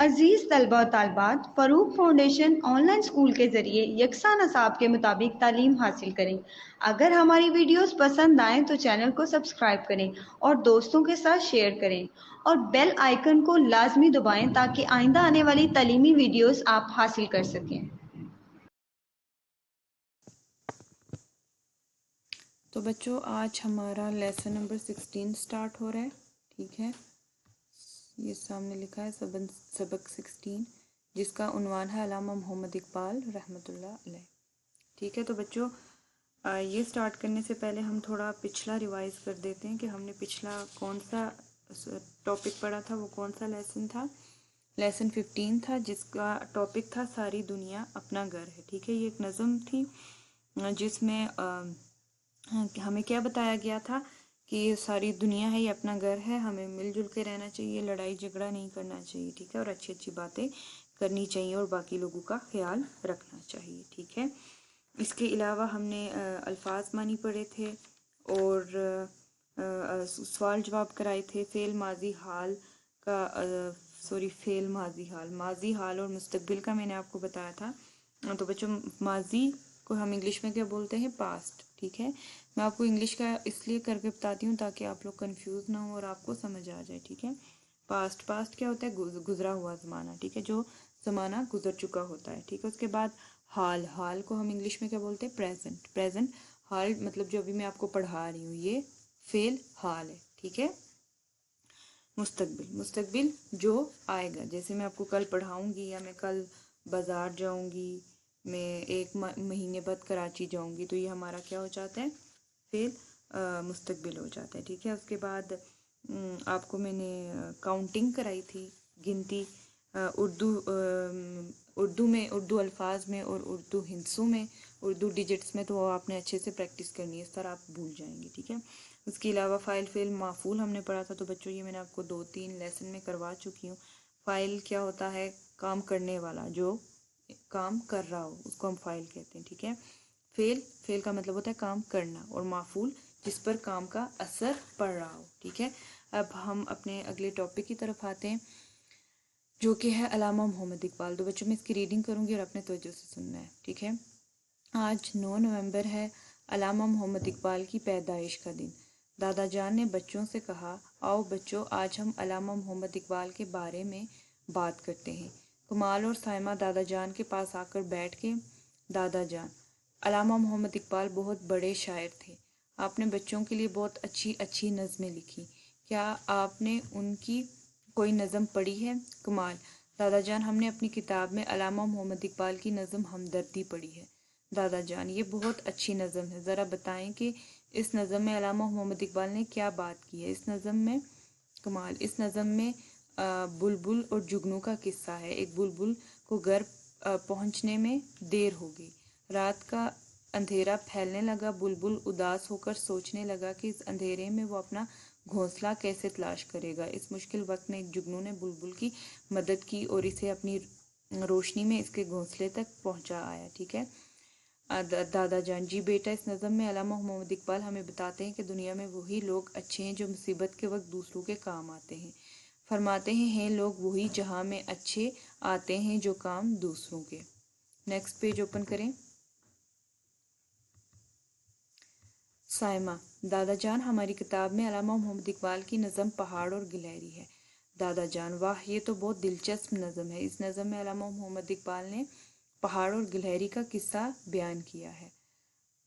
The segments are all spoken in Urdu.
عزیز طلبہ و طالبات، فروغ فاؤنڈیشن آن لائن اسکول کے ذریعے یکساں نصاب کے مطابق تعلیم حاصل کریں۔ اگر ہماری ویڈیوز پسند آئیں تو چینل کو سبسکرائب کریں اور دوستوں کے ساتھ شیئر کریں اور بیل آئیکن کو لازمی دبائیں تاکہ آئندہ آنے والی تعلیمی ویڈیوز آپ حاصل کر سکیں۔ تو بچوں، آج ہمارا لیسن نمبر 16 سٹارٹ ہو رہا ہے، ٹھیک ہے۔ یہ سامنے لکھا ہے سبق 16، جس کا عنوان ہے علامہ محمد اقبال رحمۃ اللہ علیہ، ٹھیک ہے۔ تو بچوں، یہ سٹارٹ کرنے سے پہلے ہم تھوڑا پچھلا ریوائز کر دیتے ہیں کہ ہم نے پچھلا کون سا ٹاپک پڑھا تھا، وہ کون سا لیسن تھا۔ لیسن 15 تھا، جس کا ٹاپک تھا ساری دنیا اپنا گھر ہے، ٹھیک ہے۔ یہ ایک نظم تھی جس میں ہمیں کیا بتایا گیا تھا کہ یہ ساری دنیا ہے، یہ اپنا گھر ہے، ہمیں مل جل کے رہنا چاہیے، لڑائی جھگڑا نہیں کرنا چاہیے، ٹھیک ہے، اور اچھی اچھی باتیں کرنی چاہیے اور باقی لوگوں کا خیال رکھنا چاہیے، ٹھیک ہے۔ اس کے علاوہ ہم نے الفاظ معنی پڑھے تھے اور سوال جواب کرائے تھے۔ فعل ماضی حال کا ماضی حال اور مستقبل کا میں نے آپ کو بتایا تھا۔ تو بچوں، ماضی کو ہم انگلش میں کیا بولتے ہیں؟ پاسٹ، ٹھیک ہے۔ میں آپ کو انگلش کا اس لیے کر کے بتاتی ہوں تاکہ آپ لوگ کنفیوز نہ ہو اور آپ کو سمجھ آ جائے، ٹھیک ہے۔ پاسٹ کیا ہوتا ہے؟ گزرا ہوا زمانہ، ٹھیک ہے، جو زمانہ گزر چکا ہوتا ہے، ٹھیک ہے۔ اس کے بعد حال کو ہم انگلش میں کیا بولتے ہیں؟ پریزنٹ حال، مطلب جو ابھی میں آپ کو پڑھا رہی ہوں یہ فعل حال ہے، ٹھیک ہے۔ مستقبل جو آئے گا، جیسے میں آپ کو کل پڑھاؤں گی یا میں کل بازار جاؤں گی، میں ایک مہینے بعد کراچی جاؤں گی، تو یہ ہمارا کیا ہو جاتا ہے؟ فعل مستقبل ہو جاتا ہے، ٹھیک ہے۔ اس کے بعد آپ کو میں نے کاؤنٹنگ کرائی تھی، گنتی، اردو الفاظ میں اور اردو ہندسوں میں، اردو ڈیجٹس میں، تو وہ آپ نے اچھے سے پریکٹس کرنی ہے، اس طرح آپ بھول جائیں گے، ٹھیک ہے۔ اس کے علاوہ فاعل فعل مفعول ہم نے پڑھا تھا، تو بچوں یہ میں نے آپ کو 2-3 لیسن میں کروا چکی ہوں۔ فاعل کیا ہوتا ہے؟ کام کرنے والا، جو کام کر رہا ہو اس کو ہم فاعل کہتے ہیں، ٹھیک ہے۔ فعل کا مطلب ہوتا ہے کام کرنا، اور مفعول جس پر کام کا اثر پڑ رہا ہو، ٹھیک ہے۔ اب ہم اپنے اگلے ٹاپک کی طرف آتے ہیں، جو کہ ہے علامہ محمد اقبال۔ تو بچوں میں اس کی ریڈنگ کروں گی اور اپنے توجہ سے سننا ہے، ٹھیک ہے۔ آج 9 نومبر ہے، علامہ محمد اقبال کی پیدائش کا دن۔ دادا جان نے بچوں سے کہا، آؤ بچوں، آج ہم علامہ محمد اقبال کے بارے میں بات کرتے ہیں۔ کمال اور سائمہ دادا جان کے پاس آ کر بیٹھ کے، دادا جان، علامہ محمد اقبال بہت بڑے شاعر تھے، آپ نے بچوں کے لیے بہت اچھی اچھی نظمیں لکھی، کیا آپ نے ان کی کوئی نظم پڑھی ہے؟ کمال، دادا جان، ہم نے اپنی کتاب میں علامہ محمد اقبال کی نظم ہمدردی پڑھی ہے۔ دادا جان، یہ بہت اچھی نظم ہے، ذرا بتائیں کہ اس نظم میں علامہ محمد اقبال نے کیا بات کی ہے؟ اس نظم میں، کمال، اس نظم میں بلبل اور جگنو کا قصہ ہے۔ ایک بلبل کو گھر پہنچنے میں دیر ہو گئی، رات کا اندھیرا پھیلنے لگا، بلبل اداس ہو کر سوچنے لگا کہ اس اندھیرے میں وہ اپنا گھونسلہ کیسے تلاش کرے گا۔ اس مشکل وقت میں ایک جگنو نے بلبل کی مدد کی اور اسے اپنی روشنی میں اس کے گھونسلے تک پہنچا آیا، ٹھیک ہے۔ دادا جان، جی بیٹا، اس نظم میں علامہ محمد اقبال ہمیں بتاتے ہیں کہ دنیا میں وہی لوگ اچھے ہیں جو مصیبت کے وقت دوسروں کے کام آتے ہیں۔ فرماتے ہیں لوگ وہی جہاں میں اچھے آتے ہیں جو کام دوسروں کے۔ نیکسٹ پیج اوپن کریں۔ سائمہ، دادا جان، ہماری کتاب میں علامہ محمد اقبال کی نظم پہاڑ اور گلہری ہے۔ دادا جان، واہ، یہ تو بہت دلچسپ نظم ہے۔ اس نظم میں علامہ محمد اقبال نے پہاڑ اور گلہری کا قصہ بیان کیا ہے۔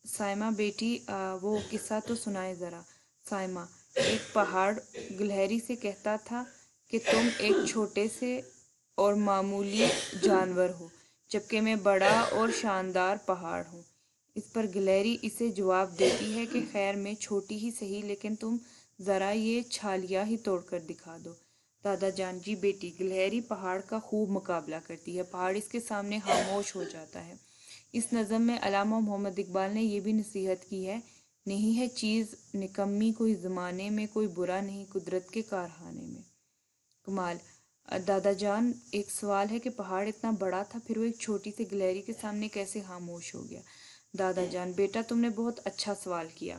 سائمہ بیٹی، وہ قصہ تو سنائے ذرا۔ سائمہ، ایک پہاڑ گلہری سے کہتا تھا کہ تم ایک چھوٹے سے اور معمولی جانور ہو، جبکہ میں بڑا اور شاندار پہاڑ ہوں۔ اس پر گلہری اسے جواب دیتی ہے کہ خیر، میں چھوٹی ہی سہی، لیکن تم ذرا یہ چھالیاں ہی توڑ کر دکھا دو۔ دادا جان، جی بیٹی، گلہری پہاڑ کا خوب مقابلہ کرتی ہے، پہاڑ اس کے سامنے خاموش ہو جاتا ہے۔ اس نظم میں علامہ محمد اقبال نے یہ بھی نصیحت کی ہے، نہیں ہے چیز نکمی کوئی زمانے میں، کوئی برا نہیں قدرت کے کارخانے میں۔ کمال، دادا جان، ایک سوال ہے کہ پہاڑ اتنا بڑا تھا، پھر وہ ایک چھوٹی سی گلہری کے سامنے کیسے خاموش ہو گیا؟ دادا جان، بیٹا، تم نے بہت اچھا سوال کیا۔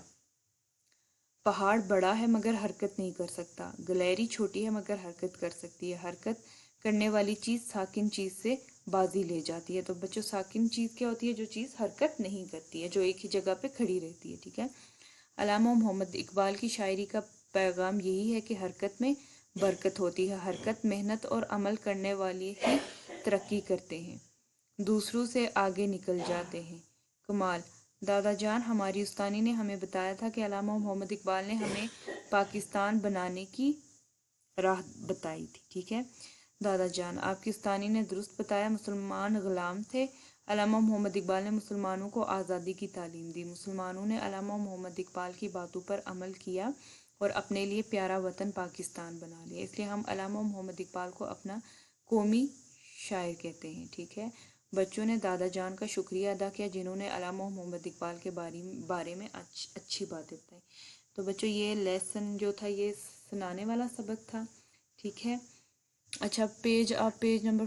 پہاڑ بڑا ہے مگر حرکت نہیں کر سکتا، گلہری چھوٹی ہے مگر حرکت کر سکتی ہے۔ حرکت کرنے والی چیز ساکن چیز سے بازی لے جاتی ہے. تو بچوں ساکن چیز کیا ہوتی ہے؟ جو چیز حرکت نہیں کرتی ہے، جو ایک ہی جگہ پہ کھڑی رہتی ہے. ٹھیک ہے. علامہ محمد اقبال کی شاعری کا پیغام یہی ہے کہ حرکت میں برکت ہوتی ہے. حرکت، محنت اور عمل کرنے والے ہی ترقی کرتے ہیں، دوسروں سے آگے نکل جاتے ہیں. کمال. دادا جان ہماری استانی نے ہمیں بتایا تھا کہ علامہ محمد اقبال نے ہمیں پاکستان بنانے کی راہ بتائی تھی. ٹھیک ہے. دادا جان آپ کی استانی نے درست بتایا. مسلمان غلام تھے. علامہ محمد اقبال نے مسلمانوں کو آزادی کی تعلیم دی. مسلمانوں نے علامہ محمد اقبال کی باتوں پر عمل کیا اور اپنے لیے پیارا وطن پاکستان بنا لیا. اس لیے ہم علامہ محمد اقبال کو اپنا قومی شاعر کہتے ہیں. ٹھیک ہے. بچوں نے دادا جان کا شکریہ ادا کیا جنہوں نے علامہ محمد اقبال کے بارے میں اچھی باتیں بتائیں. تو بچوں یہ لیسن جو تھا یہ سنانے والا سبق تھا. ٹھیک ہے. اچھا آپ پیج نمبر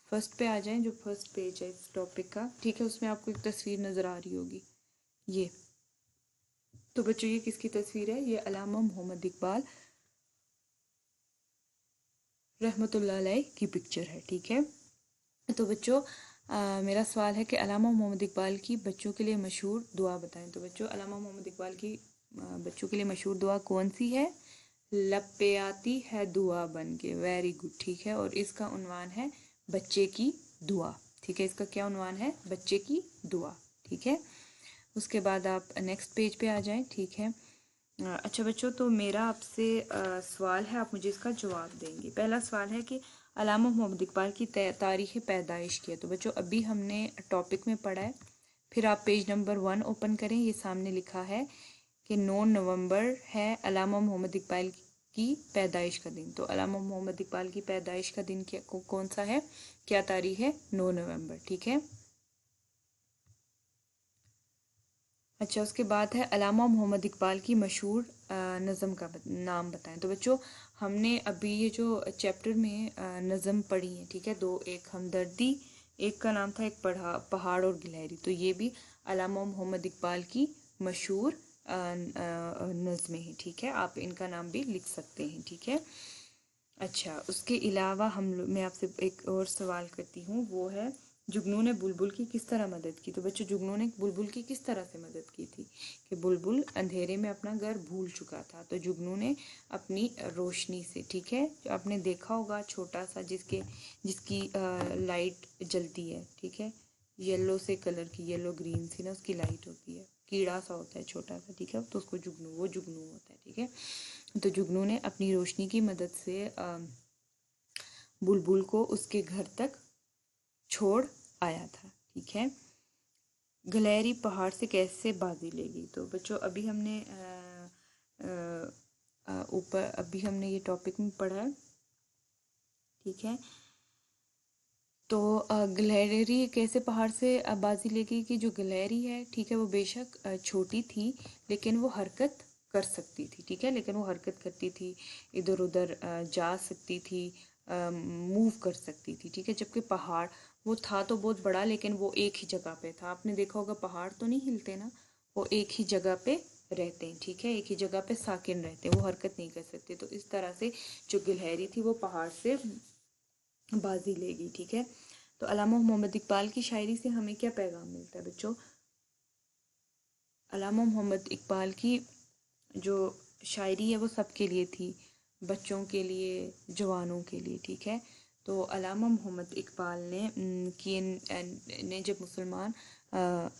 فرسٹ پہ آ جائیں، جو فرسٹ پیج ہے اس ٹاپک کا. ٹھیک ہے. اس میں آپ کو ایک تصویر نظر آ رہی ہوگی یہ. تو بچوں یہ کس کی تصویر ہے؟ یہ علامہ محمد اقبال رحمۃ اللہ علیہ کی پکچر ہے. ٹھیک ہے. تو بچوں میرا سوال ہے کہ علامہ محمد اقبال کی بچوں کے لیے مشہور دعا بتائیں. تو بچوں علامہ محمد اقبال کی بچوں کے لیے مشہور دعا کون سی ہے؟ لب پہ آتی ہے دعا بن کے. Very good. ٹھیک ہے. اور اس کا عنوان ہے بچے کی دعا. ٹھیک ہے. اس کا کیا عنوان ہے؟ بچے کی دعا. ٹھیک ہے. اس کے بعد آپ نیکسٹ پیج پہ آ جائیں. ٹھیک ہے. اچھا بچوں تو میرا آپ سے سوال ہے، آپ مجھے اس کا جواب دیں گے. پہلا سوال ہے کہ علامہ محمد اقبال کی تاریخ پیدائش کی ہے. تو بچوں ابھی ہم نے ٹاپک میں پڑھا ہے. پھر آپ پیج نمبر 1 اوپن کریں. یہ سامنے لکھا ہے کہ 9 نومبر ہے علامہ محمد اقبال کی پیدائش کا دن. تو علامہ محمد اقبال کی پیدائش کا دن کون سا ہے؟ کیا تاریخ ہے؟ 9 نومبر. ٹھیک ہے. اچھا اس کے بعد ہے علامہ محمد اقبال کی مشہور نظم کا نام بتائیں. تو بچوں ہم نے ابھی یہ جو چیپٹر میں نظم پڑھی ہیں، ٹھیک ہے، 2، ایک ہمدردی، ایک کا نام تھا ایک پہاڑ اور گلہری. تو یہ بھی علامہ محمد اقبال کی مشہور نظمیں ہیں. ٹھیک ہے. آپ ان کا نام بھی لکھ سکتے ہیں. ٹھیک ہے. اچھا اس کے علاوہ میں آپ سے ایک اور سوال کرتی ہوں، وہ ہے جگنو نے بلبل کی کس طرح مدد کی. تو بچوں جگنو نے بلبل کی کس طرح سے مدد کی تھی کہ بلبل اندھیرے میں اپنا گھر بھول چکا تھا. تو جگنو نے اپنی روشنی سے، ٹھیک ہے، جو آپ نے دیکھا ہوگا چھوٹا سا جس کی لائٹ جلتی ہے، ٹھیک ہے، یلو سے کلر کی، یلو گرین سی نا اس کی لائٹ ہوتی ہے، کیڑا سا ہوتا ہے چھوٹا سا، ٹھیک ہے، تو اس کو جگنو ہوتا ہے. ٹھیک ہے. تو جگنو نے اپنی روشنی کی مدد سے بلبل کو اس کے گھر تک چھوڑ آیا تھا. ٹھیک ہے. گلہری پہاڑ سے کیسے بازی لے گئی. تو بچوں ابھی ہم نے یہ ٹاپک میں پڑھا ہے. ٹھیک ہے. تو گلہری کیسے پہاڑ سے بازی لے گئی کہ جو گلہری ہے، ٹھیک ہے، وہ بے شک چھوٹی تھی لیکن وہ حرکت کر سکتی تھی. ٹھیک ہے. لیکن وہ حرکت کرتی تھی، ادھر ادھر جا سکتی تھی، موو کر سکتی تھی. ٹھیک ہے. جبکہ پہاڑ وہ تھا تو بہت بڑا لیکن وہ ایک ہی جگہ پہ تھا. آپ نے دیکھا ہوگا پہاڑ تو نہیں ہلتے نا، وہ ایک ہی جگہ پہ رہتے ہیں. ٹھیک ہے. ایک ہی جگہ پہ ساکن رہتے ہیں، وہ حرکت نہیں کر سکتے. تو اس طرح سے جو گلہری تھی وہ پہاڑ سے بازی لے گئی. ٹھیک ہے. تو علامہ محمد اقبال کی شاعری سے ہمیں کیا پیغام ملتا ہے بچوں؟ علامہ محمد اقبال کی جو شاعری ہے وہ سب کے لیے تھی، بچوں کے لیے، جوانوں کے لیے. ٹھیک ہے. تو علامہ محمد اقبال نے جب مسلمان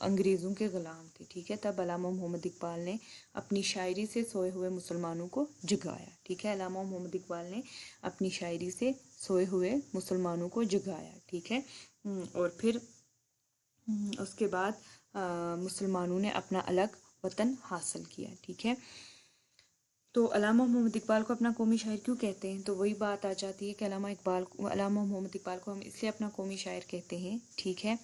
انگریزوں کے غلام تھے، ٹھیک ہے، تب علامہ محمد اقبال نے اپنی شاعری سے سوئے ہوئے مسلمانوں کو جگایا. ٹھیک ہے. علامہ محمد اقبال نے اپنی شاعری سے سوئے ہوئے مسلمانوں کو جگایا. ٹھیک ہے. اور پھر اس کے بعد مسلمانوں نے اپنا الگ وطن حاصل کیا. ٹھیک ہے. تو علامہ محمد اقبال کو اپنا قومی شاعر کیوں کہتے ہیں؟ تو وہی بات آ جاتی ہے کہ علامہ محمد اقبال کو ہم اس لیے اپنا قومی شاعر کہتے ہیں، ٹھیک ہے،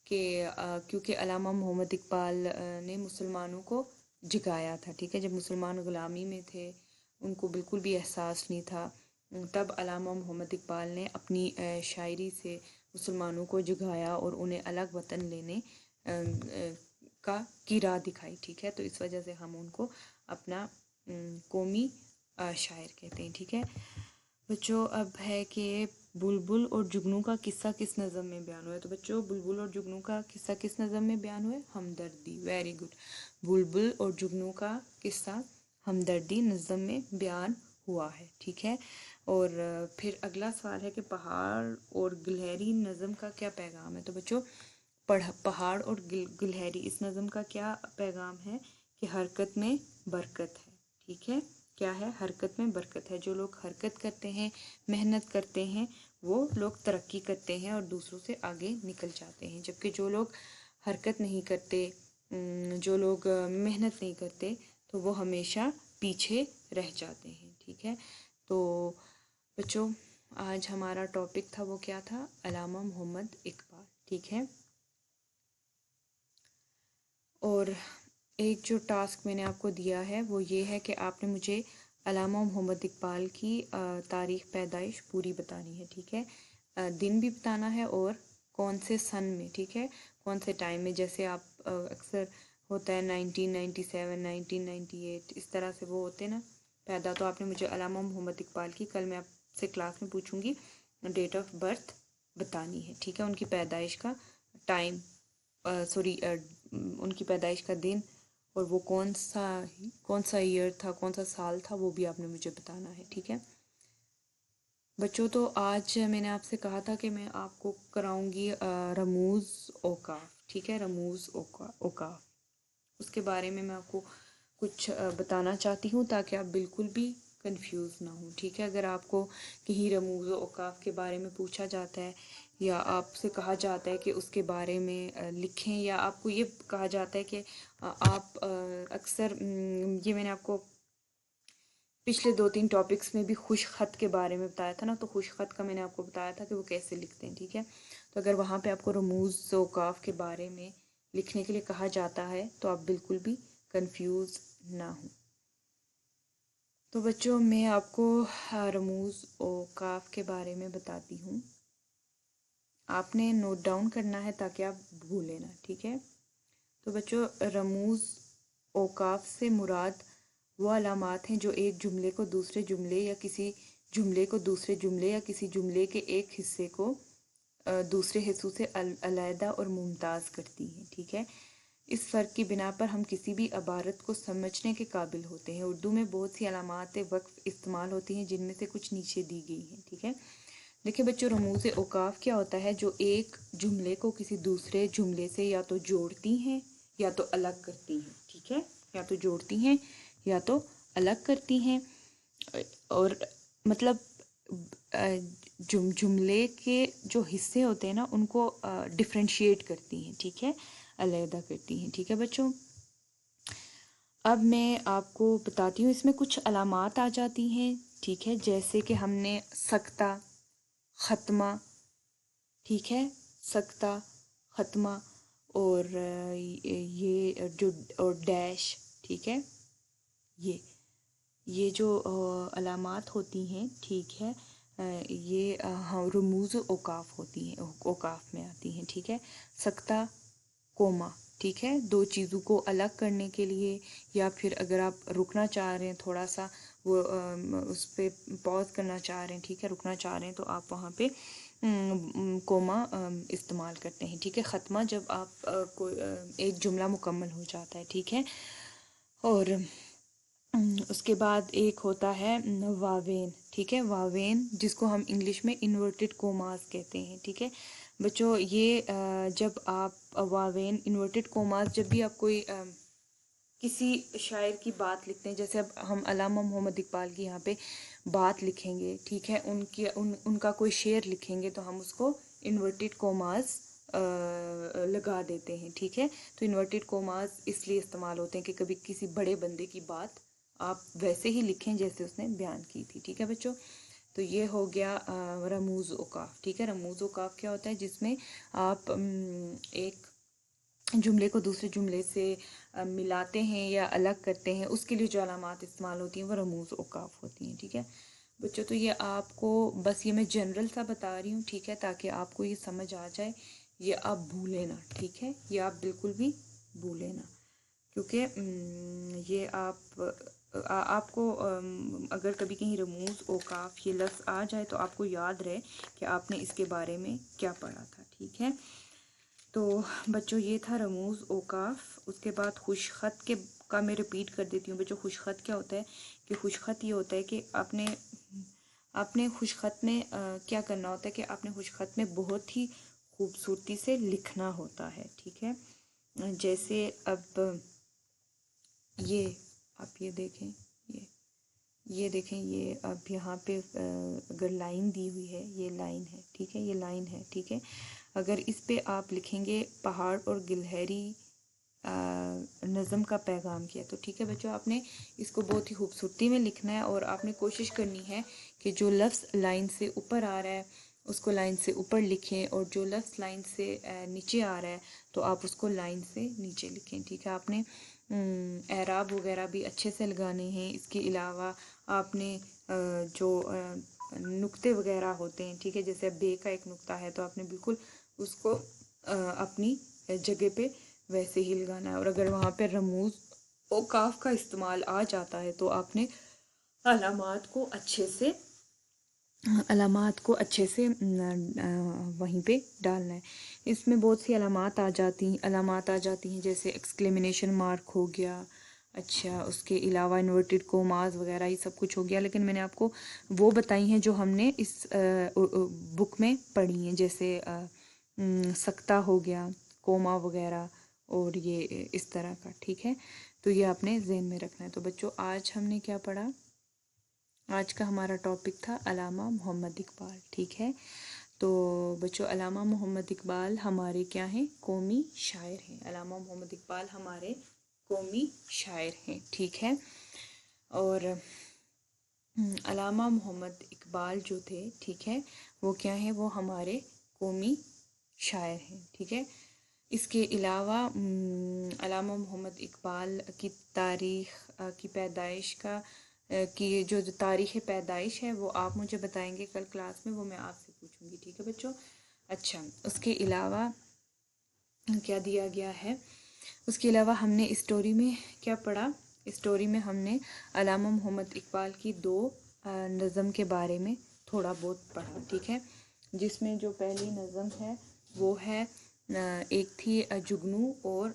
کہ کیونکہ علامہ محمد اقبال نے مسلمانوں کو جگایا تھا. ٹھیک ہے. جب مسلمان غلامی میں تھے، ان کو بالکل بھی احساس نہیں تھا، تب علامہ محمد اقبال نے اپنی شاعری سے مسلمانوں کو جگایا اور انہیں الگ وطن لینے کی راہ دکھائی. ٹھیک ہے. تو اس وجہ سے ہم ان کو اپنا قومی شاعر کہتے ہیں. ٹھیک ہے. بچوں اب ہے کہ بلبل اور جگنو کا قصہ کس نظم میں بیان ہوا ہے. تو بچوں بلبل اور جگنو کا قصہ کس نظم میں بیان ہوا ہے؟ ہمدردی. Very good. بلبل اور جگنو کا قصہ ہمدردی نظم میں بیان ہوا ہے. ٹھیک ہے. اور پھر اگلا سوال ہے کہ پہاڑ اور گلہری نظم کا کیا پیغام ہے. تو بچوں پہاڑ اور گلہری اس نظم کا کیا پیغام ہے کہ حرکت میں برکت ہے. ٹھیک ہے. کیا ہے؟ حرکت میں برکت ہے. جو لوگ حرکت کرتے ہیں، محنت کرتے ہیں، وہ لوگ ترقی کرتے ہیں اور دوسروں سے آگے نکل جاتے ہیں. جبکہ جو لوگ حرکت نہیں کرتے، جو لوگ محنت نہیں کرتے، تو وہ ہمیشہ پیچھے رہ جاتے ہیں. ٹھیک ہے. تو بچوں آج ہمارا ٹاپک تھا وہ کیا تھا؟ علامہ محمد اقبال. ٹھیک ہے. اور ایک جو ٹاسک میں نے آپ کو دیا ہے وہ یہ ہے کہ آپ نے مجھے علامہ محمد اقبال کی تاریخ پیدائش پوری بتانی ہے. ٹھیک ہے. دن بھی بتانا ہے اور کون سے سن میں. ٹھیک ہے. کون سے ٹائم میں. جیسے آپ اکثر ہوتا ہے 1997 1998 اس طرح سے وہ ہوتے نا پیدا. تو آپ نے مجھے علامہ محمد اقبال کی کل میں آپ سے کلاس میں پوچھوں گی ڈیٹ آف برتھ بتانی ہے. ٹھیک ہے. ان کی پیدائش کا ٹائم ان کی پیدائش کا دن اور وہ کون سا ایئر تھا، کون سا سال تھا، وہ بھی آپ نے مجھے بتانا ہے. ٹھیک ہے بچوں. تو آج میں نے آپ سے کہا تھا کہ میں آپ کو کراؤں گی رموز اوقاف. ٹھیک ہے. رموز اوقاف اس کے بارے میں آپ کو کچھ بتانا چاہتی ہوں تاکہ آپ بالکل بھی کنفیوز نہ ہوں. ٹھیک ہے. اگر آپ کو کہیں رموز اوقاف کے بارے میں پوچھا جاتا ہے یا آپ سے کہا جاتا ہے کہ اس کے بارے میں لکھیں، یا آپ کو یہ کہا جاتا ہے کہ آپ اکثر یہ میں نے آپ کو پچھلے 2-3 ٹاپکس میں بھی خوش خط کے بارے میں بتایا تھا نا. تو خوش خط کا میں نے آپ کو بتایا تھا کہ وہ کیسے لکھتے ہیں. ٹھیک ہے. تو اگر وہاں پہ آپ کو رموز اوقاف کے بارے میں لکھنے کے لیے کہا جاتا ہے تو آپ بالکل بھی کنفیوز نہ ہوں. تو بچوں میں آپ کو رموز اوقاف کے بارے میں بتاتی ہوں. آپ نے نوٹ ڈاؤن کرنا ہے تاکہ آپ بھولیں نہ. ٹھیک ہے. تو بچوں رموز اوقاف سے مراد وہ علامات ہیں جو ایک جملے کو دوسرے جملے یا کسی جملے کو دوسرے جملے یا کسی جملے کے ایک حصے کو دوسرے حصوں سے علیحدہ اور ممتاز کرتی ہیں. ٹھیک ہے. اس فرق کی بنا پر ہم کسی بھی عبارت کو سمجھنے کے قابل ہوتے ہیں. اردو میں بہت سی علامات وقف استعمال ہوتی ہیں جن میں سے کچھ نیچے دی گئی ہیں. ٹھیک ہے. دیکھیں بچوں رموز اوقاف کیا ہوتا ہے؟ جو ایک جملے کو کسی دوسرے جملے سے یا تو جوڑتی ہیں یا تو الگ کرتی ہیں. ٹھیک ہے. یا تو جوڑتی ہیں یا تو الگ کرتی ہیں. اور مطلب جملے کے جو حصے ہوتے ہیں نا ان کو ڈفرینشیٹ کرتی ہیں. ٹھیک ہے. علیحدہ کرتی ہیں. ٹھیک ہے بچوں. اب میں آپ کو بتاتی ہوں اس میں کچھ علامات آ جاتی ہیں. ٹھیک ہے. جیسے کہ ہم نے سکتہ، ختمہ. ٹھیک ہے. سکتہ، ختمہ اور یہ جو اور ڈیش. ٹھیک ہے. یہ جو علامات ہوتی ہیں ٹھیک ہے یہ رموز اوقاف ہوتی ہیں، اوقاف میں آتی ہیں. ٹھیک ہے. سکتہ، کوما. ٹھیک ہے. دو چیزوں کو الگ کرنے کے لیے یا پھر اگر آپ رکنا چاہ رہے ہیں تھوڑا سا وہ اس پہ پاز کرنا چاہ رہے ہیں. ٹھیک ہے. رکنا چاہ رہے ہیں تو آپ وہاں پہ کوما استعمال کرتے ہیں. ٹھیک ہے. ختمہ جب آپ کو ایک جملہ مکمل ہو جاتا ہے. ٹھیک ہے. اور اس کے بعد ایک ہوتا ہے واوین. ٹھیک ہے. واوین جس کو ہم انگلش میں انورٹڈ کوماز کہتے ہیں. ٹھیک ہے بچوں. یہ جب آپ واوین انورٹڈ کوماز جب بھی آپ کوئی کسی شاعر کی بات لکھتے ہیں، جیسے اب ہم علامہ محمد اقبال کی یہاں پہ بات لکھیں گے. ٹھیک ہے. ان کا کوئی شعر لکھیں گے تو ہم اس کو انورٹڈ کوماز لگا دیتے ہیں. ٹھیک ہے. تو انورٹڈ کوماز اس لیے استعمال ہوتے ہیں کہ کبھی کسی بڑے بندے کی بات آپ ویسے ہی لکھیں جیسے اس نے بیان کی تھی. ٹھیک ہے بچوں. تو یہ ہو گیا رموز اوقاف. ٹھیک ہے. رموز اوقاف کیا ہوتا ہے؟ جس میں آپ ایک جملے کو دوسرے جملے سے ملاتے ہیں یا الگ کرتے ہیں، اس کے لیے جو علامات استعمال ہوتی ہیں وہ رموز اوقاف ہوتی ہیں. ٹھیک ہے بچوں. تو یہ آپ کو بس یہ میں جنرل سا بتا رہی ہوں. ٹھیک ہے. تاکہ آپ کو یہ سمجھ آ جائے. یہ آپ بھولیں نہ. ٹھیک ہے. یہ آپ بالکل بھی بھولیں نہ کیونکہ یہ آپ آپ کو اگر کبھی کہیں رموز اوقاف یہ لفظ آ جائے تو آپ کو یاد رہے کہ آپ نے اس کے بارے میں کیا پڑھا تھا، ٹھیک ہے۔ تو بچوں یہ تھا رموز اوقاف۔ اس کے بعد خوش خط کا میں ریپیٹ کر دیتی ہوں بچوں۔ خوش خط کیا ہوتا ہے کہ خوش خط یہ ہوتا ہے کہ آپ نے خوش خط میں کیا کرنا ہوتا ہے کہ آپ نے خوش خط میں بہت ہی خوبصورتی سے لکھنا ہوتا ہے، ٹھیک ہے۔ جیسے اب یہ آپ یہ دیکھیں، یہ دیکھیں، یہ اب یہاں پہ اگر لائن دی ہوئی ہے، یہ لائن ہے، ٹھیک ہے، یہ لائن ہے، ٹھیک ہے۔ اگر اس پہ آپ لکھیں گے پہاڑ اور گلہری نظم کا پیغام کیا، تو ٹھیک ہے بچوں، آپ نے اس کو بہت ہی خوبصورتی میں لکھنا ہے اور آپ نے کوشش کرنی ہے کہ جو لفظ لائن سے اوپر آ رہا ہے اس کو لائن سے اوپر لکھیں، اور جو لفظ لائن سے نیچے آ رہا ہے تو آپ اس کو لائن سے نیچے لکھیں، ٹھیک ہے۔ آپ نے اعراب وغیرہ بھی اچھے سے لگانے ہیں۔ اس کے علاوہ آپ نے جو نقطے وغیرہ ہوتے ہیں، ٹھیک ہے، جیسے بے کا ایک نقطہ ہے تو آپ نے بالکل اس کو اپنی جگہ پہ ویسے ہی لگانا ہے، اور اگر وہاں پہ رموز اوقاف کا استعمال آ جاتا ہے تو آپ نے علامات کو اچھے سے وہیں پہ ڈالنا ہے۔ اس میں بہت سی علامات آ جاتی ہیں جیسے ایکسکلیمنیشن مارک ہو گیا، اچھا، اس کے علاوہ انورٹڈ کوماز وغیرہ یہ سب کچھ ہو گیا، لیکن میں نے آپ کو وہ بتائی ہیں جو ہم نے اس بک میں پڑھی ہیں، جیسے سکتہ ہو گیا، کوما وغیرہ، اور یہ اس طرح کا، ٹھیک ہے۔ تو یہ آپ نے ذہن میں رکھنا ہے۔ تو بچوں آج ہم نے کیا پڑھا؟ آج کا ہمارا ٹاپک تھا علامہ محمد اقبال، ٹھیک ہے۔ تو بچوں علامہ محمد اقبال ہمارے کیا ہیں؟ قومی شاعر ہیں۔ علامہ محمد اقبال ہمارے قومی شاعر ہیں، ٹھیک ہے۔ اور علامہ محمد اقبال جو تھے، ٹھیک ہے، وہ کیا ہیں؟ وہ ہمارے قومی شاعر ہیں، ٹھیک ہے۔ اس کے علاوہ علامہ محمد اقبال کی تاریخ کی پیدائش کی جو تاریخ پیدائش ہے وہ آپ مجھے بتائیں گے کل کلاس میں، وہ میں آپ سے پوچھوں گی، ٹھیک ہے بچوں۔ اچھا، اس کے علاوہ کیا دیا گیا ہے؟ اس کے علاوہ ہم نے اسٹوری میں کیا پڑھا؟ اسٹوری میں ہم نے علامہ محمد اقبال کی 2 نظم کے بارے میں تھوڑا بہت پڑھا، ٹھیک ہے، جس میں جو پہلی نظم ہے وہ ہے ایک تھی جگنو اور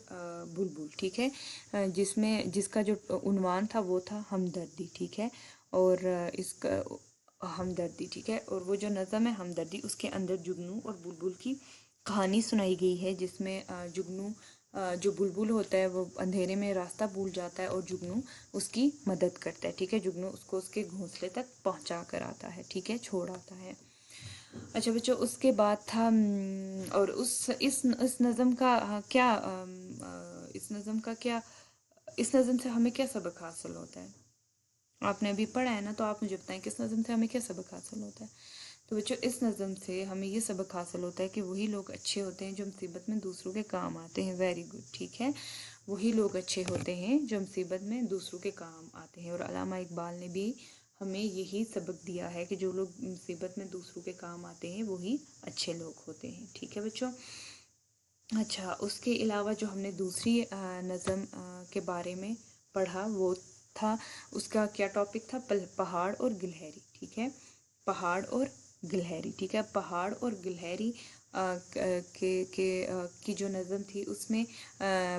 بلبل، ٹھیک ہے، جس کا جو عنوان تھا وہ تھا ہمدردی، ٹھیک ہے، اور اس کا ہمدردی، ٹھیک ہے، اور وہ جو نظم ہے ہمدردی، اس کے اندر جگنو اور بلبل کی کہانی سنائی گئی ہے، جس میں جگنو جو بلبل ہوتا ہے وہ اندھیرے میں راستہ بھول جاتا ہے اور جگنو اس کی مدد کرتا ہے، ٹھیک ہے، جگنو اس کو اس کے گھونسلے تک پہنچا کر آتا ہے، ٹھیک ہے، چھوڑ آتا ہے۔ اچھا بچوں، اس کے بعد تھا اور اس نظم کا کیا اس نظم سے ہمیں کیا سبق حاصل ہوتا ہے؟ آپ نے ابھی پڑھا ہے نا، تو آپ مجھے بتائیں کہ اس نظم سے ہمیں کیا سبق حاصل ہوتا ہے؟ تو بچوں اس نظم سے ہمیں یہ سبق حاصل ہوتا ہے کہ وہی لوگ اچھے ہوتے ہیں جو مصیبت میں دوسروں کے کام آتے ہیں۔ ویری گڈ، ٹھیک ہے، وہی لوگ اچھے ہوتے ہیں جو مصیبت میں دوسروں کے کام آتے ہیں، اور علامہ اقبال نے بھی ہمیں یہی سبق دیا ہے کہ جو لوگ مصیبت میں دوسروں کے کام آتے ہیں وہی اچھے لوگ ہوتے ہیں، ٹھیک ہے بچوں۔ اچھا، اس کے علاوہ جو ہم نے دوسری نظم کے بارے میں پڑھا وہ تھا، اس کا کیا ٹاپک تھا؟ پہاڑ اور گلہری، ٹھیک ہے، پہاڑ اور گلہری، ٹھیک ہے، پہاڑ اور گلہری کی جو نظم تھی اس میں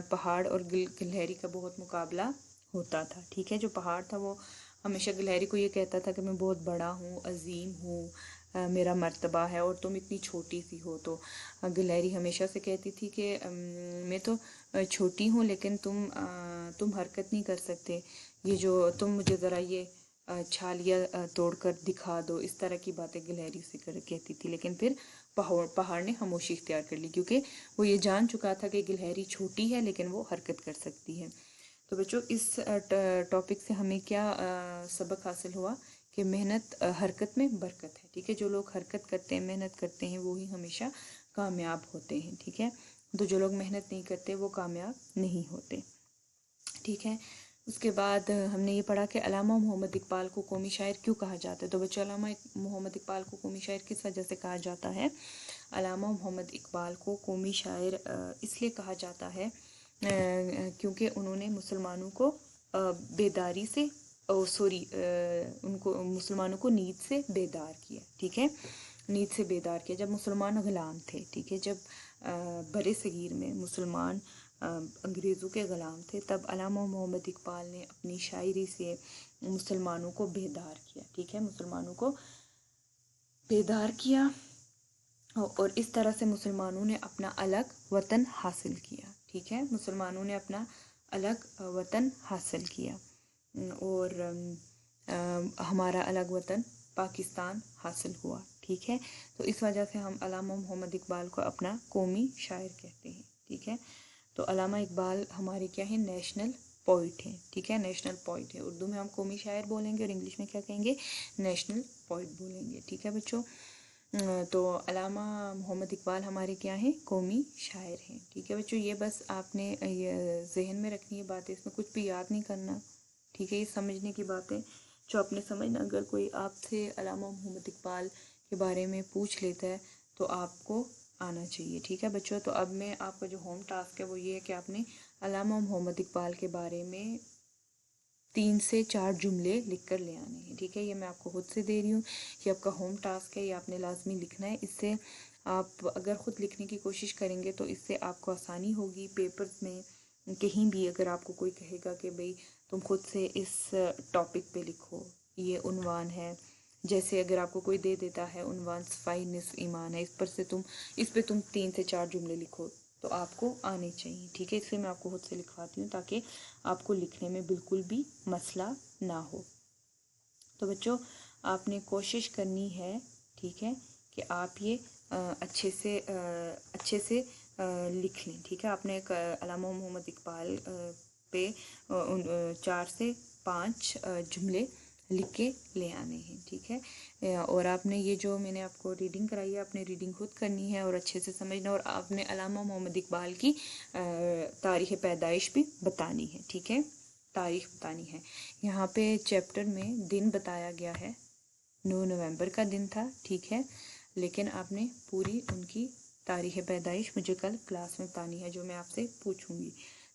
پہاڑ اور گلہری کا بہت مقابلہ ہوتا تھا، ٹھیک ہے۔ جو پہاڑ تھا وہ ہمیشہ گلہری کو یہ کہتا تھا کہ میں بہت بڑا ہوں، عظیم ہوں، میرا مرتبہ ہے، اور تم اتنی چھوٹی سی ہو۔ تو گلہری ہمیشہ سے کہتی تھی کہ میں تو چھوٹی ہوں لیکن تم حرکت نہیں کر سکتے، یہ جو تم مجھے ذرا یہ چھالیاں توڑ کر دکھا دو، اس طرح کی باتیں گلہری سے کہتی تھی، لیکن پھر پہاڑ نے خاموشی اختیار کر لی کیونکہ وہ یہ جان چکا تھا کہ گلہری چھوٹی ہے لیکن وہ حرکت کر سکتی ہے۔ تو بچوں اس ٹاپک سے ہمیں کیا سبق حاصل ہوا کہ محنت حرکت میں برکت ہے، ٹھیک ہے، جو لوگ حرکت کرتے ہیں، محنت کرتے ہیں، وہی ہمیشہ کامیاب ہوتے ہیں، ٹھیک ہے، تو جو لوگ محنت نہیں کرتے وہ کامیاب نہیں ہوتے، ٹھیک ہے۔ اس کے بعد ہم نے یہ پڑھا کہ علامہ محمد اقبال کو قومی شاعر کیوں کہا جاتا ہے؟ تو بچوں علامہ محمد اقبال کو قومی شاعر کس وجہ سے کہا جاتا ہے؟ علامہ محمد اقبال کو قومی شاعر اس لیے کہا جاتا ہے کیونکہ انہوں نے مسلمانوں کو بیداری سے ان کو مسلمانوں کو نیند سے بیدار کیا، ٹھیک ہے، نیند سے بیدار کیا جب مسلمان غلام تھے، ٹھیک ہے، جب برِ صغیر میں مسلمان انگریزوں کے غلام تھے، تب علامہ محمد اقبال نے اپنی شاعری سے مسلمانوں کو بیدار کیا، ٹھیک ہے، مسلمانوں کو بیدار کیا، اور اس طرح سے مسلمانوں نے اپنا الگ وطن حاصل کیا، ٹھیک ہے، مسلمانوں نے اپنا الگ وطن حاصل کیا، اور ہمارا الگ وطن پاکستان حاصل ہوا، ٹھیک ہے، تو اس وجہ سے ہم علامہ محمد اقبال کو اپنا قومی شاعر کہتے ہیں، ٹھیک ہے، تو علامہ اقبال ہمارے کیا ہیں، نیشنل پوئٹ ہیں، ٹھیک ہے، نیشنل پوئٹ ہے، اردو میں ہم قومی شاعر بولیں گے اور انگلش میں کیا کہیں گے، نیشنل پوئٹ بولیں گے، ٹھیک ہے بچوں، تو علامہ محمد اقبال ہمارے کیا ہیں، قومی شاعر ہیں، ٹھیک ہے بچوں، یہ بس آپ نے یہ ذہن میں رکھنی ہے باتیں، اس میں کچھ بھی یاد نہیں کرنا، ٹھیک ہے، یہ سمجھنے کی باتیں جو آپ نے سمجھنا، اگر کوئی آپ سے علامہ محمد اقبال کے بارے میں پوچھ لیتا ہے تو آپ کو آنا چاہیے، ٹھیک ہے بچوں، تو اب میں آپ کا جو ہوم ٹاسک ہے وہ یہ ہے کہ آپ نے علامہ محمد اقبال کے بارے میں 3 سے 4 جملے لکھ کر لے آنے ہیں، ٹھیک ہے، یہ میں آپ کو خود سے دے رہی ہوں کہ آپ کا ہوم ٹاسک ہے، یہ آپ نے لازمی لکھنا ہے، اس سے آپ اگر خود لکھنے کی کوشش کریں گے تو اس سے آپ کو آسانی ہوگی، پیپرز میں کہیں بھی اگر آپ کو کوئی کہے گا کہ بھئی تم خود سے اس ٹاپک پہ لکھو، یہ عنوان ہے، جیسے اگر آپ کو کوئی دے دیتا ہے عنوان صفائی نصف ایمان ہے، اس پہ تم 3 سے 4 جملے لکھو، تو آپ کو آنے چاہیے، ٹھیک ہے، اس لیے میں آپ کو خود سے لکھواتی ہوں تاکہ آپ کو لکھنے میں بالکل بھی مسئلہ نہ ہو۔ تو بچوں آپ نے کوشش کرنی ہے، ٹھیک ہے، کہ آپ یہ اچھے سے لکھ لیں، ٹھیک ہے، آپ نے علامہ محمد اقبال پہ 4 سے 5 جملے لکھ کے لے آنے ہیں، ٹھیک ہے، اور آپ نے یہ جو میں نے آپ کو ریڈنگ کرائی ہے، آپ نے ریڈنگ خود کرنی ہے اور اچھے سے سمجھنا، اور آپ نے علامہ محمد اقبال کی تاریخ پیدائش بھی بتانی ہے، ٹھیک ہے، تاریخ بتانی ہے، یہاں پہ چیپٹر میں دن بتایا گیا ہے، 9 نومبر کا دن تھا، ٹھیک ہے، لیکن آپ نے پوری ان کی تاریخ پیدائش مجھے کل کلاس میں بتانی ہے جو میں آپ سے پوچھوں گی۔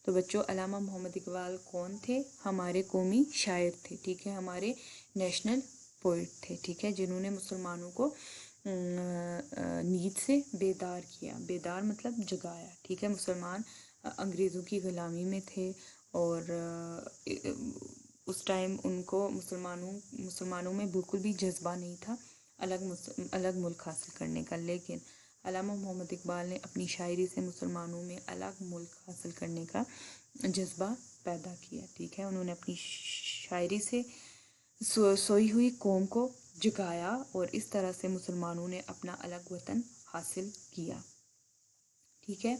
تو بچوں علامہ محمد اقبال کون تھے؟ ہمارے قومی شاعر تھے، ٹھیک ہے، ہمارے نیشنل پوئٹ تھے، ٹھیک ہے، جنہوں نے مسلمانوں کو نیند سے بیدار کیا، بیدار مطلب جگایا، ٹھیک ہے، مسلمان انگریزوں کی غلامی میں تھے، اور اس ٹائم ان کو مسلمانوں میں بالکل بھی جذبہ نہیں تھا الگ ملک حاصل کرنے کا، لیکن علامہ محمد اقبال نے اپنی شاعری سے مسلمانوں میں الگ ملک حاصل کرنے کا جذبہ پیدا کیا، ٹھیک ہے، انہوں نے اپنی شاعری سے سوئی ہوئی قوم کو جگایا اور اس طرح سے مسلمانوں نے اپنا الگ وطن حاصل کیا، ٹھیک ہے،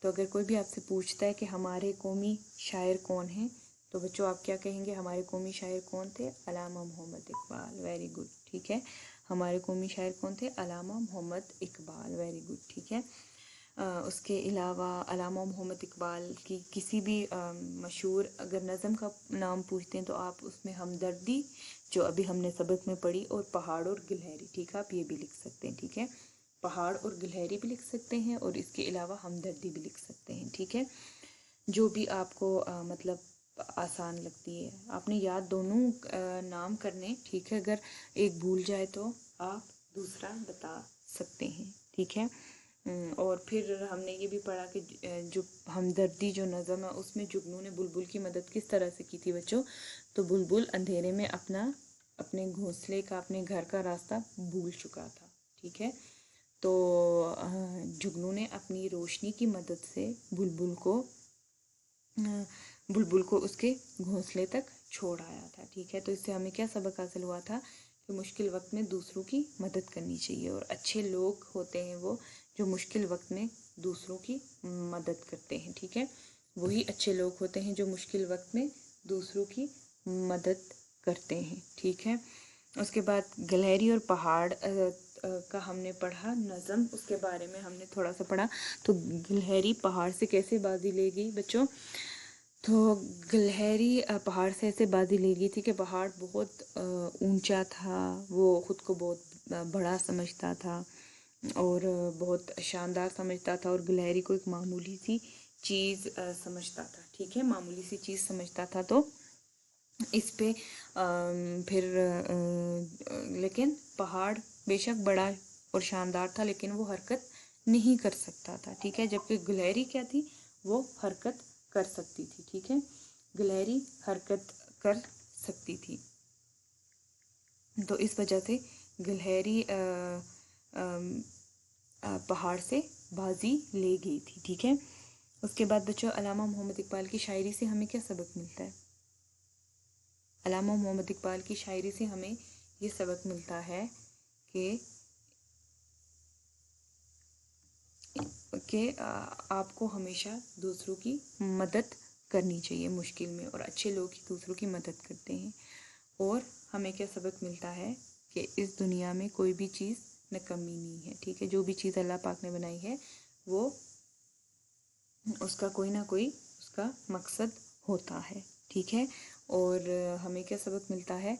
تو اگر کوئی بھی آپ سے پوچھتا ہے کہ ہمارے قومی شاعر کون ہیں تو بچوں آپ کیا کہیں گے؟ ہمارے قومی شاعر کون تھے؟ علامہ محمد اقبال، ویری گڈ، ٹھیک ہے، ہمارے قومی شاعر کون تھے؟ علامہ محمد اقبال، ویری گڈ، ٹھیک ہے، اس کے علاوہ علامہ محمد اقبال کی کسی بھی مشہور اگر نظم کا نام پوچھتے ہیں تو آپ اس میں ہمدردی جو ابھی ہم نے سبق میں پڑھی، اور پہاڑ اور گلہری، ٹھیک ہے، آپ یہ بھی لکھ سکتے ہیں، ٹھیک ہے، پہاڑ اور گلہری بھی لکھ سکتے ہیں اور اس کے علاوہ ہمدردی بھی لکھ سکتے ہیں، ٹھیک ہے، جو بھی آپ کو مطلب آسان لگتی ہے، آپ نے یاد دونوں نام کرنے، ٹھیک ہے، اگر ایک بھول جائے تو آپ دوسرا بتا سکتے ہیں، ٹھیک ہے، اور پھر ہم نے یہ بھی پڑھا کہ جو ہمدردی جو نظم ہے اس میں جگنو نے بلبل کی مدد کس طرح سے کی تھی بچوں؟ تو بلبل اندھیرے میں اپنے گھونسلے کا، اپنے گھر کا راستہ بھول چکا تھا، ٹھیک ہے، تو جگنو نے اپنی روشنی کی مدد سے بلبل کو اس کے گھونسلے تک چھوڑ آیا تھا، ٹھیک ہے، تو اس سے ہمیں کیا سبق حاصل ہوا تھا کہ مشکل وقت میں دوسروں کی مدد کرنی چاہیے، اور اچھے لوگ ہوتے ہیں وہ جو مشکل وقت میں دوسروں کی مدد کرتے ہیں، ٹھیک ہے، وہی اچھے لوگ ہوتے ہیں جو مشکل وقت میں دوسروں کی مدد کرتے ہیں، ٹھیک ہے، اس کے بعد گلہری اور پہاڑ کا ہم نے پڑھا نظم، اس کے بارے میں ہم نے تھوڑا سا پڑھا، تو گلہری پہاڑ سے کیسے بازی لے گئی بچوں؟ تو گلہری پہاڑ سے ایسے بازی لے گئی تھی کہ پہاڑ بہت اونچا تھا، وہ خود کو بہت بڑا سمجھتا تھا اور بہت شاندار سمجھتا تھا، اور گلہری کو ایک معمولی سی چیز سمجھتا تھا، ٹھیک ہے، معمولی سی چیز سمجھتا تھا، تو اس پہ پھر لیکن پہاڑ بے شک بڑا اور شاندار تھا لیکن وہ حرکت نہیں کر سکتا تھا، ٹھیک ہے، جبکہ گلہری کیا تھی، وہ حرکت کر سکتی تھی، ٹھیک ہے، گلہری حرکت کر سکتی تھی، تو اس وجہ سے گلہری پہاڑ سے بازی لے گئی تھی، ٹھیک ہے۔ اس کے بعد بچوں علامہ محمد اقبال کی شاعری سے ہمیں کیا سبق ملتا ہے؟ علامہ محمد اقبال کی شاعری سے ہمیں یہ سبق ملتا ہے کہ آپ کو ہمیشہ دوسروں کی مدد کرنی چاہیے مشکل میں، اور اچھے لوگ ہی دوسروں کی مدد کرتے ہیں۔ اور ہمیں کیا سبق ملتا ہے کہ اس دنیا میں کوئی بھی چیز نکمی نہیں ہے، ٹھیک ہے، جو بھی چیز اللہ پاک نے بنائی ہے وہ اس کا کوئی نہ کوئی اس کا مقصد ہوتا ہے، ٹھیک ہے۔ اور ہمیں کیا سبق ملتا ہے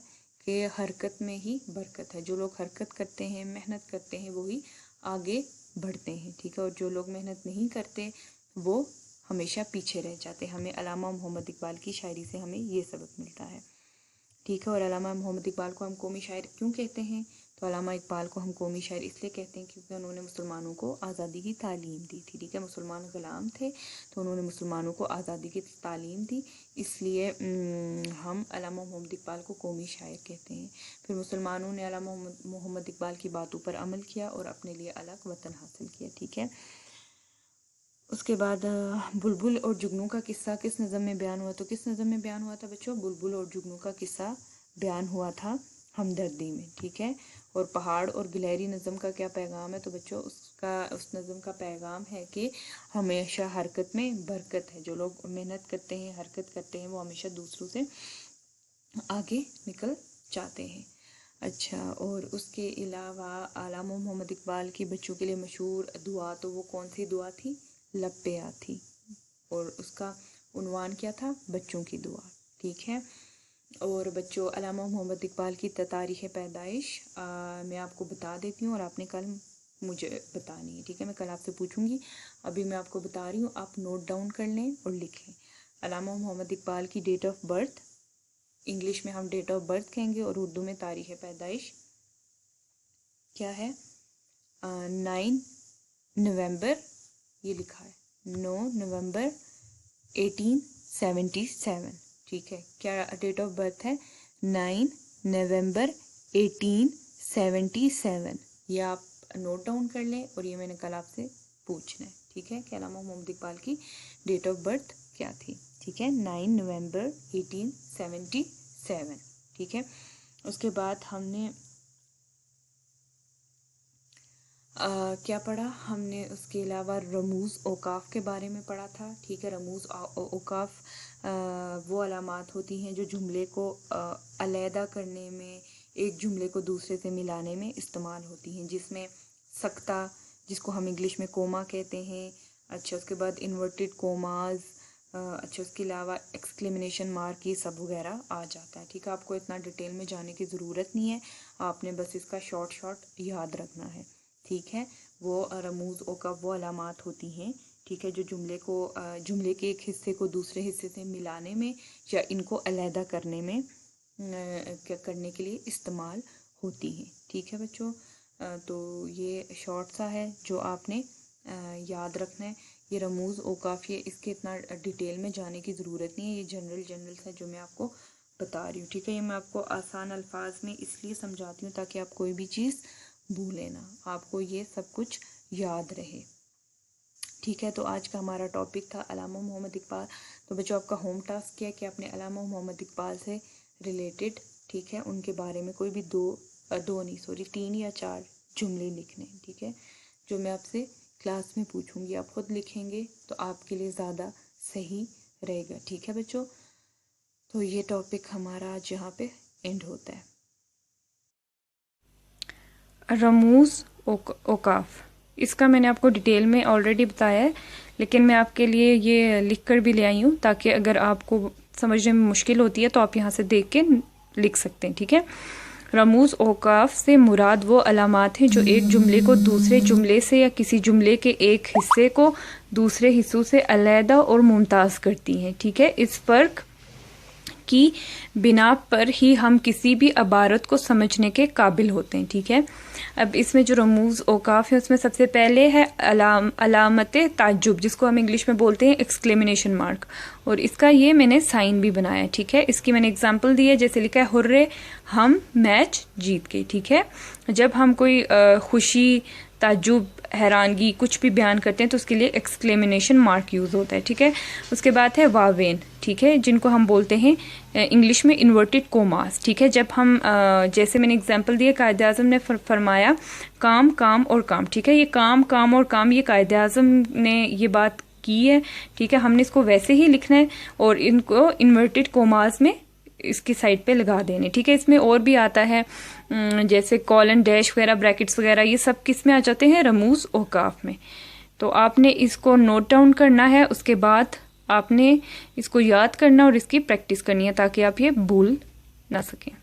کہ حرکت میں ہی برکت ہے، جو لوگ حرکت کرتے ہیں، محنت کرتے ہیں، وہی آگے بڑھتے ہیں، ٹھیک ہے، اور جو لوگ محنت نہیں کرتے وہ ہمیشہ پیچھے رہ جاتے ہیں۔ ہمیں علامہ محمد اقبال کی شاعری سے ہمیں یہ سبق ملتا ہے، ٹھیک ہے۔ اور علامہ محمد اقبال کو ہم قومی شاعر کیوں کہتے ہیں؟ تو علامہ اقبال کو ہم قومی شاعر اس لیے کہتے ہیں کیونکہ انہوں نے مسلمانوں کو آزادی کی تعلیم دی تھی، ٹھیک ہے، مسلمان غلام تھے تو انہوں نے مسلمانوں کو آزادی کی تعلیم دی، اس لیے ہم علامہ محمد اقبال کو قومی شاعر کہتے ہیں۔ پھر مسلمانوں نے علامہ محمد اقبال کی باتوں پر عمل کیا اور اپنے لیے الگ وطن حاصل کیا، ٹھیک ہے۔ اس کے بعد بلبل اور جگنو کا قصہ کس نظم میں بیان ہوا؟ تو کس نظم میں بیان ہوا تھا بچوں؟ بلبل اور جگنو کا قصہ بیان ہوا تھا ہمدردی میں، ٹھیک ہے۔ اور پہاڑ اور گلہری نظم کا کیا پیغام ہے؟ تو بچوں اس نظم کا پیغام ہے کہ ہمیشہ حرکت میں برکت ہے، جو لوگ محنت کرتے ہیں، حرکت کرتے ہیں، وہ ہمیشہ دوسروں سے آگے نکل جاتے ہیں۔ اچھا، اور اس کے علاوہ علامہ محمد اقبال کی بچوں کے لیے مشہور دعا تو وہ کون سی دعا تھی؟ لب پہ آ تھی، اور اس کا عنوان کیا تھا؟ بچوں کی دعا، ٹھیک ہے۔ اور بچوں علامہ محمد اقبال کی تاریخ پیدائش میں آپ کو بتا دیتی ہوں، اور آپ نے کل مجھے بتانی ہے، ٹھیک ہے، میں کل آپ سے پوچھوں گی، ابھی میں آپ کو بتا رہی ہوں، آپ نوٹ ڈاؤن کر لیں اور لکھیں۔ علامہ محمد اقبال کی ڈیٹ آف برتھ، انگلش میں ہم ڈیٹ آف برتھ کہیں گے، اور اردو میں تاریخ پیدائش کیا ہے؟ 9 نومبر، یہ لکھا ہے 9 نومبر 1877، ٹھیک ہے، کیا ڈیٹ آف برتھ ہے؟ 9 نومبر 1877، یہ آپ نوٹ ڈاؤن کر لیں، اور یہ میں نے کل آپ سے پوچھنا ہے، ٹھیک ہے، کہ علامہ محمد اقبال کی ڈیٹ آف برتھ کیا تھی، ٹھیک ہے، 9 نومبر 1877، ٹھیک ہے۔ اس کے بعد ہم نے کیا پڑھا؟ ہم نے اس کے علاوہ رموز اوقاف کے بارے میں پڑھا تھا، ٹھیک ہے۔ رموز اوقاف وہ علامات ہوتی ہیں جو جملے کو علیحدہ کرنے میں، ایک جملے کو دوسرے سے ملانے میں استعمال ہوتی ہیں، جس میں سکتہ، جس کو ہم انگلش میں کوما کہتے ہیں، اچھا، اس کے بعد انورٹڈ کوماز، اچھا، اس کے علاوہ ایکسکلیمنیشن مارک، یہ سب وغیرہ آ جاتا ہے، ٹھیک ہے۔ آپ کو اتنا ڈیٹیل میں جانے کی ضرورت نہیں ہے، آپ نے بس اس کا شارٹ یاد رکھنا ہے، ٹھیک ہے۔ وہ رموز اوقاف وہ علامات ہوتی ہیں، ٹھیک ہے، جو جملے کے ایک حصے کو دوسرے حصے سے ملانے میں یا ان کو علیحدہ کرنے میں کرنے کے لیے استعمال ہوتی ہیں، ٹھیک ہے بچوں۔ تو یہ شارٹ سا ہے جو آپ نے یاد رکھنا ہے، یہ رموز اوقاف، یہ اس کے اتنا ڈیٹیل میں جانے کی ضرورت نہیں ہے، یہ جنرل ہے جو میں آپ کو بتا رہی ہوں، ٹھیک ہے۔ یہ میں آپ کو آسان الفاظ میں اس لیے سمجھاتی ہوں تاکہ آپ کوئی بھی چیز بھولے نہ، آپ کو یہ سب کچھ یاد رہے، ٹھیک ہے۔ تو آج کا ہمارا ٹاپک تھا علامہ محمد اقبال۔ تو بچوں آپ کا ہوم ٹاسک کیا کہ آپ نے علامہ محمد اقبال سے ریلیٹڈ، ٹھیک ہے، ان کے بارے میں کوئی بھی 3 یا 4 جملے لکھنے، ٹھیک ہے، جو میں آپ سے کلاس میں پوچھوں گی، آپ خود لکھیں گے تو آپ کے لیے زیادہ صحیح رہے گا، ٹھیک ہے بچوں۔ تو یہ ٹاپک ہمارا آج یہاں پہ اینڈ ہوتا ہے۔ رموز اوقاف، اس کا میں نے آپ کو ڈیٹیل میں آلریڈی بتایا ہے، لیکن میں آپ کے لیے یہ لکھ کر بھی لے آئی ہوں تاکہ اگر آپ کو سمجھنے میں مشکل ہوتی ہے تو آپ یہاں سے دیکھ کے لکھ سکتے ہیں، ٹھیک ہے۔ رموز اوقاف سے مراد وہ علامات ہیں جو ایک جملے کو دوسرے جملے سے یا کسی جملے کے ایک حصے کو دوسرے حصوں سے علیحدہ اور ممتاز کرتی ہیں، ٹھیک ہے۔ اس فرق کی بنا پر ہی ہم کسی بھی عبارت کو سمجھنے کے قابل ہوتے ہیں. ٹھیک ہے. اب اس میں جو رموز اوقاف ہیں اس میں سب سے پہلے ہے علامت تعجب، جس کو ہم انگلش میں بولتے ہیں ایکسکلیمنیشن مارک، اور اس کا یہ میں نے سائن بھی بنایا. ٹھیک ہے. اس کی میں نے اگزامپل دی ہے، جیسے لکھا ہے ہرے ہم میچ جیت گئے. ٹھیک ہے. جب ہم کوئی خوشی، تعجب، حیرانگی کچھ بھی بیان کرتے ہیں تو اس کے لیے ایکسکلیمنیشن مارک یوز ہوتا ہے. ٹھیک ہے. اس کے بعد ہے واوین. ٹھیک ہے. جن کو ہم بولتے ہیں انگلش میں انورٹڈ کوماس. ٹھیک ہے. جب ہم جیسے میں نے اگزامپل دی ہے، قائد اعظم نے فرمایا کام کام اور کام. ٹھیک ہے. یہ کام کام اور کام، یہ قائد اعظم نے یہ بات کی ہے. ٹھیک ہے. ہم نے اس کو ویسے ہی لکھنا ہے اور ان کو انورٹڈ کوماس میں اس کی سائڈ پہ لگا دینے. ٹھیک ہے. اس میں اور بھی آتا ہے جیسے کولن، ڈیش وغیرہ، بریکٹس وغیرہ، یہ سب کس میں آ جاتے ہیں؟ رموز اوقاف میں. تو آپ نے اس کو نوٹ ڈاؤن کرنا ہے، اس کے بعد آپ نے اس کو یاد کرنا اور اس کی پریکٹس کرنی ہے تاکہ آپ یہ بھول نہ سکیں.